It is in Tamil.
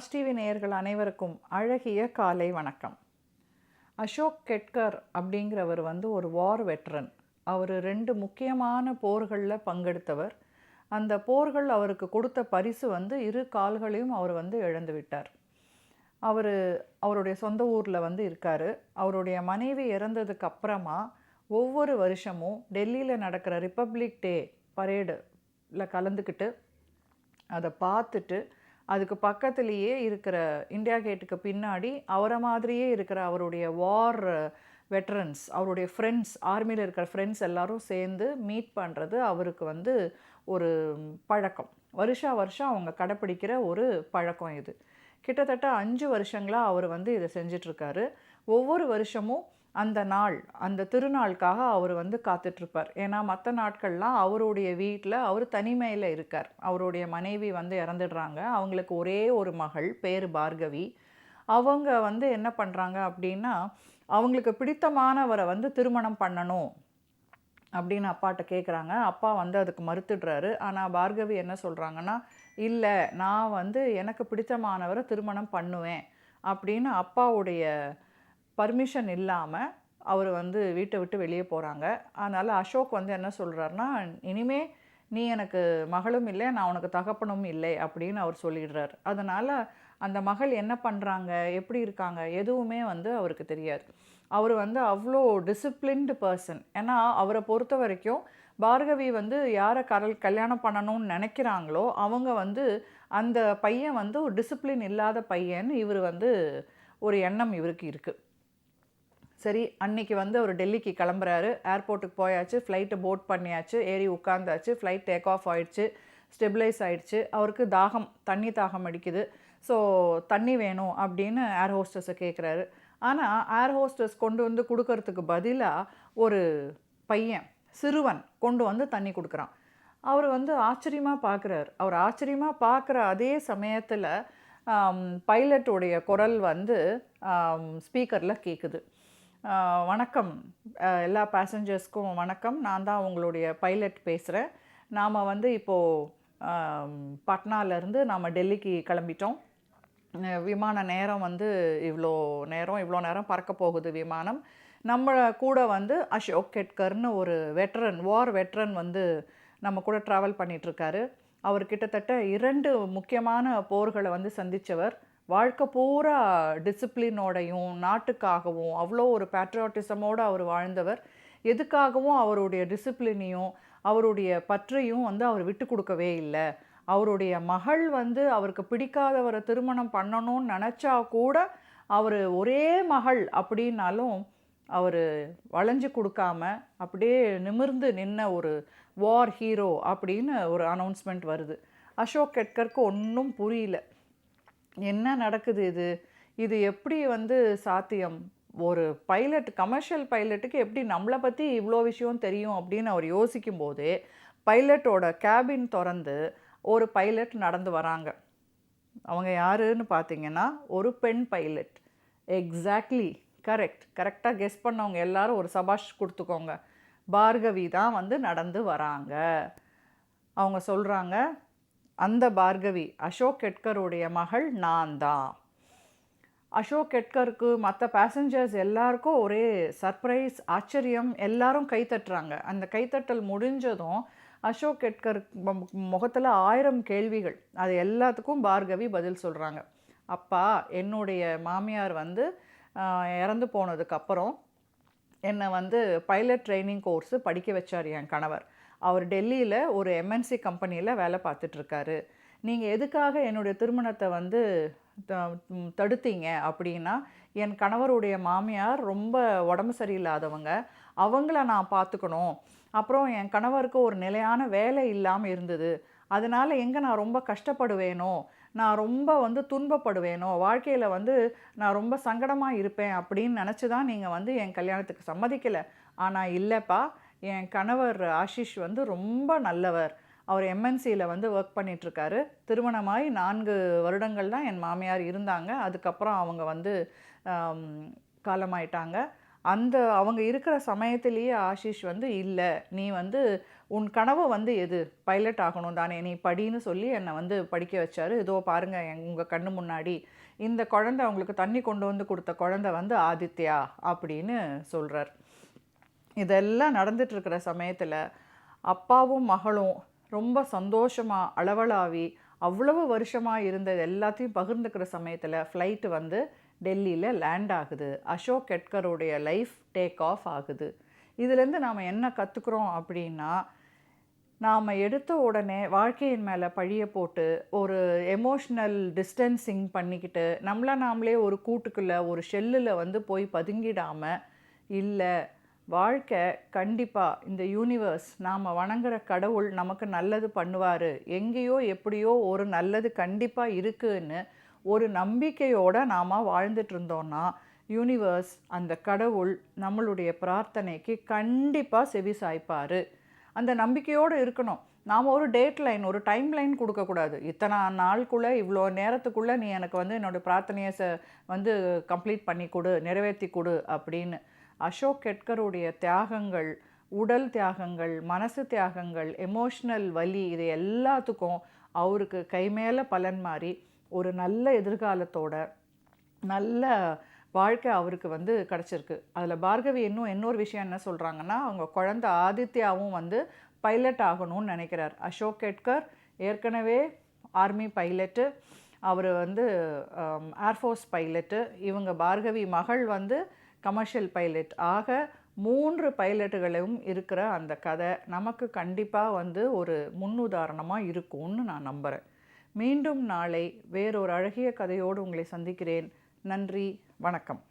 ராஜ் டிவி நேயர்கள் அனைவருக்கும் அழகிய காலை வணக்கம். அசோக் கெட்கர் அப்படிங்கிறவர் ஒரு வார் வெட்ரன். அவர் 2 முக்கியமான போர்களில் பங்கெடுத்தவர். அந்த போர்கள் அவருக்கு கொடுத்த பரிசு இரு கால்களையும் அவர் இழந்து விட்டார். அவருடைய சொந்த ஊரில் இருக்கார். அவருடைய மனைவி இறந்ததுக்கு அப்புறமா ஒவ்வொரு வருஷமும் டெல்லியில் நடக்கிற ரிப்பப்ளிக் டே பரேடில் கலந்துக்கிட்டு அதை பார்த்துட்டு அதுக்கு பக்கத்துலேயே இருக்கிற இந்தியா கேட்டுக்கு பின்னாடி அவரை மாதிரியே இருக்கிற அவருடைய வார் வெட்ரன்ஸ், அவருடைய ஃப்ரெண்ட்ஸ், ஆர்மியில் இருக்கிற ஃப்ரெண்ட்ஸ் எல்லாரும் சேர்ந்து மீட் பண்ணுறது அவருக்கு ஒரு பழக்கம். வருஷம் அவங்க கடைப்பிடிக்கிற ஒரு பழக்கம் இது. கிட்டத்தட்ட 5 வருஷங்களாக அவர் இதை செஞ்சிட்ருக்காரு. ஒவ்வொரு வருஷமும் அந்த நாள், அந்த திருநாளுக்காக அவர் காத்துட்ருப்பார். ஏன்னா மற்ற நாட்கள்லாம் அவருடைய வீட்டில் அவர் தனிமையில் இருக்கார். அவருடைய மனைவி இறந்துடுறாங்க. அவங்களுக்கு ஒரே ஒரு மகள், பேர் பார்கவி. அவங்க என்ன பண்ணுறாங்க அப்படின்னா, அவங்களுக்கு பிடித்தமானவரை திருமணம் பண்ணணும் அப்படின்னு அப்பாட்ட கேட்குறாங்க. அப்பா அதுக்கு மறுத்துடுறாரு. ஆனால் பார்கவி என்ன சொல்கிறாங்கன்னா, இல்லை, நான் எனக்கு பிடித்தமானவரை திருமணம் பண்ணுவேன் அப்படின்னு அப்பாவுடைய பர்மிஷன் இல்லாமல் அவர் வீட்டை விட்டு வெளியே போகிறாங்க. அதனால் அசோக் என்ன சொல்கிறாருன்னா, இனிமே நீ எனக்கு மகளும் இல்லை, நான் உனக்கு தகப்பனும் இல்லை அப்படின்னு அவர் சொல்லிடுறார். அதனால் அந்த மகள் என்ன பண்ணுறாங்க, எப்படி இருக்காங்க, எதுவுமே அவருக்கு தெரியாது. அவர் அவ்வளோ டிசிப்ளின்டு பர்சன். ஏன்னா அவரை பொறுத்த வரைக்கும் பார்கவி யாரை கல்யாணம் பண்ணணும்னு நினைக்கிறாங்களோ அவங்க அந்த பையன் ஒரு டிசிப்ளின் இல்லாத பையன். இவர் ஒரு எண்ணம் இவருக்கு இருக்குது. சரி, அன்றைக்கி அவர் டெல்லிக்கு கிளம்புறாரு. ஏர்போர்ட்டுக்கு போயாச்சு, ஃப்ளைட்டை போட் பண்ணியாச்சு, ஏறி உட்காந்தாச்சு, ஃப்ளைட் டேக் ஆஃப் ஆகிடுச்சு, ஸ்டெபிளைஸ் ஆகிடுச்சு. அவருக்கு தண்ணி தாகம் அடிக்குது. ஸோ தண்ணி வேணும் அப்படின்னு ஏர் ஹோஸ்டஸை கேட்குறாரு. ஆனால் ஏர் ஹோஸ்டஸ் கொண்டு கொடுக்கறதுக்கு பதிலாக ஒரு பையன், சிறுவன் கொண்டு தண்ணி கொடுக்குறான். அவர் ஆச்சரியமாக பார்க்குறாரு. அவர் ஆச்சரியமாக பார்க்குற அதே சமயத்தில் பைலட்டுடைய குரல் ஸ்பீக்கரில் கேட்குது. வணக்கம், எல்லா பேசஞ்சர்ஸ்க்கும் வணக்கம். நான் தான் உங்களுடைய பைலட் பேசுகிறேன். நாம் இப்போது பட்னாலேருந்து நாம் டெல்லிக்கு கிளம்பிட்டோம். விமான நேரம் இவ்வளோ நேரம் பறக்க போகுது விமானம். நம்மளை கூட அசோக் கெட்கர்னு ஒரு வெட்ரன், வார் வெட்ரன் நம்ம கூட ட்ராவல் பண்ணிகிட்ருக்காரு. அவர் கிட்டத்தட்ட 2 முக்கியமான போர்களை சந்தித்தவர். வாழ்க்கை பூரா டிசிப்ளினோடையும் நாட்டுக்காகவும் அவ்வளோ ஒரு பேட்ரியாட்டிசமோடு அவர் வாழ்ந்தவர். எதுக்காகவும் அவருடைய டிசிப்ளினையும் அவருடைய பற்றையும் அவர் விட்டு கொடுக்கவே இல்லை. அவருடைய மகள் அவருக்கு பிடிக்காதவரை திருமணம் பண்ணணும்னு நினச்சா கூட அவர் ஒரே மகள் அப்படின்னாலும் அவர் வளைஞ்சு கொடுக்காம அப்படியே நிமிர்ந்து நின்ன ஒரு வார் ஹீரோ அப்படின்னு ஒரு அனௌன்ஸ்மெண்ட் வருது. அசோக் கெட்கருக்கு ஒன்றும் புரியல. என்ன நடக்குது இது எப்படி சாத்தியம்? ஒரு பைலட், கமர்ஷியல் பைலட்டுக்கு எப்படி நம்மளை பற்றி இவ்வளோ விஷயம் தெரியும் அப்படின்னு அவர் யோசிக்கும் போதே பைலட்டோட கேபின் திறந்து ஒரு பைலட் நடந்து வராங்க. அவங்க யாருன்னு பார்த்தீங்கன்னா ஒரு பெண் பைலட். எக்ஸாக்ட்லி கரெக்டாக கெஸ் பண்ணவங்க எல்லாரும் ஒரு சபாஷ் கொடுத்துக்கோங்க. பார்கவி தான் நடந்து வராங்க. அவங்க சொல்கிறாங்க, அந்த பார்கவி அசோக் கெட்கருடைய மகள் நான் தான். அசோக் கெட்கருக்கு மற்ற பேசஞ்சர்ஸ் எல்லாருக்கும் ஒரே சர்ப்ரைஸ், ஆச்சரியம். எல்லாரும் கைத்தட்டுறாங்க. அந்த கைத்தட்டல் முடிஞ்சதும் அசோக் கெட்கர் முகத்தில் 1000 கேள்விகள். அது எல்லாத்துக்கும் பார்கவி பதில் சொல்கிறாங்க. அப்பா, என்னுடைய மாமியார் இறந்து போனதுக்கப்புறம் என்னை பைலட் ட்ரைனிங் கோர்ஸு படிக்க வச்சார் என் கணவர். அவர் டெல்லியில் ஒரு எம்என்சி கம்பெனியில் வேலை பார்த்துட்ருக்காரு. நீங்கள் எதுக்காக என்னுடைய திருமணத்தை தடுத்தீங்க அப்படின்னா, என் கணவருடைய மாமியார் ரொம்ப உடம்பு சரியில்லாதவங்க, அவங்கள நான் பார்த்துக்கணும். அப்புறம் என் கணவருக்கு ஒரு நிலையான வேலை இல்லாமல் இருந்தது. அதனால் எங்கே நான் ரொம்ப கஷ்டப்படுவேனோ, நான் ரொம்ப துன்பப்படுவேனோ, வாழ்க்கையில் நான் ரொம்ப சங்கடமாக இருப்பேன் அப்படின்னு நினச்சி தான் நீங்கள் என் கல்யாணத்துக்கு சம்மதிக்கலை. ஆனால் இல்லைப்பா, என் கணவர் ஆஷிஷ் ரொம்ப நல்லவர். அவர் எம்என்சியில் ஒர்க் பண்ணிகிட்ருக்காரு. திருமணமாகி 4 வருடங்கள் தான் என் மாமியார் இருந்தாங்க. அதுக்கப்புறம் அவங்க காலமாயிட்டாங்க. அந்த அவங்க இருக்கிற சமயத்திலேயே ஆஷிஷ் வந்து இல்லை, நீ வந்து உன் கனவு வந்து எது, பைலட் ஆகணும் தானே, நீ படின்னு சொல்லி என்னை வந்து படிக்க வச்சாரு. இதோ பாருங்கள் உங்கள் கண்ணு முன்னாடி இந்த குழந்தை, அவங்களுக்கு தண்ணி கொண்டு வந்து கொடுத்த குழந்தை வந்து ஆதித்யா அப்படின்னு சொல்கிறார். இதெல்லாம் நடந்துட்டுருக்கிற சமயத்தில் அப்பாவும் மகளும் ரொம்ப சந்தோஷமாக அளவலாவி அவ்வளவு வருஷமாக இருந்தது எல்லாத்தையும் பகிர்ந்துக்கிற சமயத்தில் ஃப்ளைட்டு வந்து டெல்லியில் லேண்ட் ஆகுது. அசோக் கெட்கருடைய லைஃப் டேக் ஆஃப் ஆகுது. இதுலேருந்து நாம் என்ன கற்றுக்குறோம் அப்படின்னா, நாம் எடுத்த உடனே வாழ்க்கையின் மேலே பழிய போட்டு ஒரு எமோஷ்னல் டிஸ்டன்சிங் பண்ணிக்கிட்டு நாமளே ஒரு கூட்டுக்குள்ளே ஒரு ஷெல்லில் வந்து போய் பதுங்கிடாமல், இல்லை வாழ்க்கை கண்டிப்பாக இந்த யூனிவர்ஸ் நாம் வணங்குற கடவுள் நமக்கு நல்லது பண்ணுவார், எங்கேயோ எப்படியோ ஒரு நல்லது கண்டிப்பாக இருக்குன்னு ஒரு நம்பிக்கையோடு நாம் வாழ்ந்துட்டு இருந்தோன்னா யூனிவர்ஸ், அந்த கடவுள் நம்மளுடைய பிரார்த்தனைக்கு கண்டிப்பாக செவி சாய்ப்பார். அந்த நம்பிக்கையோடு இருக்கணும். நாம் ஒரு டேட் லைன், ஒரு டைம் லைன் கொடுக்கக்கூடாது. இத்தனை நாளுக்குள்ளே இவ்வளோ நேரத்துக்குள்ளே நீ எனக்கு வந்து என்னோடய பிரார்த்தனையை வந்து கம்ப்ளீட் பண்ணி கொடு, நிறைவேற்றி கொடு அப்படின்னு. அசோக் கெட்கருடைய தியாகங்கள், உடல் தியாகங்கள், மனசு தியாகங்கள், எமோஷ்னல் வலி, இது எல்லாத்துக்கும் அவருக்கு கை மேலே பலன் மாதிரி ஒரு நல்ல எதிர்காலத்தோட நல்ல வாழ்க்கை அவருக்கு வந்து கிடச்சிருக்கு. அதில் பார்கவி இன்னொரு விஷயம் என்ன சொல்கிறாங்கன்னா, அவங்க குழந்தை ஆதித்யாவும் வந்து பைலட் ஆகணும்னு நினைக்கிறார். அசோக் கெட்கர் ஏற்கனவே ஆர்மி பைலட்டு, அவர் வந்து ஏர்ஃபோர்ஸ் பைலட்டு, இவங்க பார்கவி மகள் வந்து கமர்ஷியல் பைலட். ஆக 3 பைலட்டுகளும் இருக்கிற அந்த கதை நமக்கு கண்டிப்பாக வந்து ஒரு முன்னுதாரணமாக இருக்கும்னு நான் நம்புகிறேன். மீண்டும் நாளை வேறொரு அழகிய கதையோடு உங்களை சந்திக்கிறேன். நன்றி, வணக்கம்.